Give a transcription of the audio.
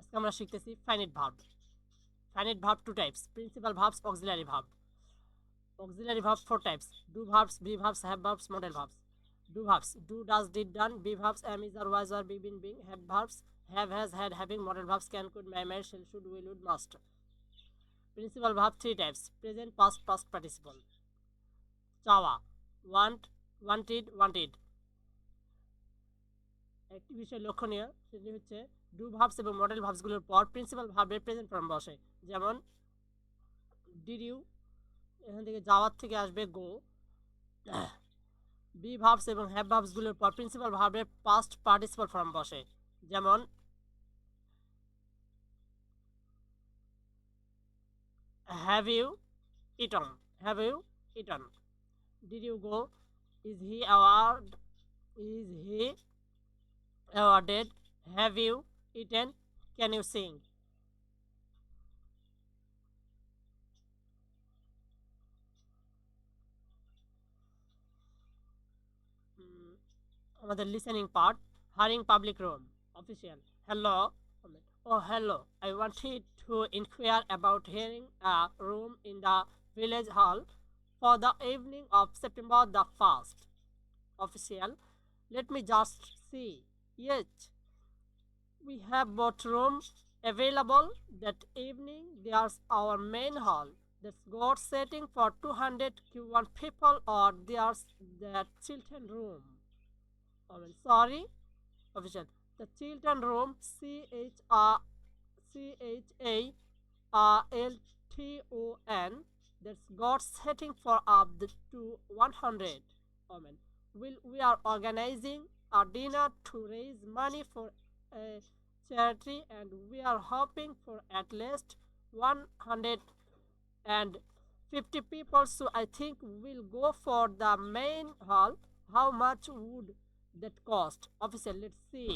আজকে আমরা শিখতেছি finite verb. Finite verb two types: principal verbs, auxiliary verb. Auxiliary verb four types: do verbs, be verbs, have verbs, modal verbs. Do verbs: do, does, did, done. Be verbs: am, is, are, was, are, be, been, being. Have verbs: have, has, had, having. Modal verbs: can, could, may, might, shall, should, will, would, must. Principal verb three types: present, past, past participle. চাওয়া: want, wanted, wanted. একটি বিষয় লক্ষণীয়, সেটি হচ্ছে do verbs এবং model ভার্বসগুলোর পর principal ভার্বের present form বসে। যেমন ডিড ইউ, এখান থেকে যাওয়ার থেকে আসবে গো। বি ভার্বস এবং হ্যাভ ভার্বসগুলোর পর প্রিন্সিপাল ভার্বের পাস্ট পার্টিসিপাল ফর্ম বসে। যেমন have you eaten, have you eaten. Did you go, is he awarded, have you eaten, can you sing. আমাদের listening part: hearing public room. Official: hello, oh hello, I wanted to inquire about hearing a room in the village hall for the evening of September the 1st. Official: let me just see. Yes, we have both rooms available that evening. There's our main hall that's got setting for 201 people, or there's the children room. Sorry. Official: the children room, CHARLTON, that's got setting for up to 100. We are organizing a dinner to raise money for a charity, and we are hoping for at least 150 people, so I think we'll go for the main hall. How much would that cost? Officer: let's see.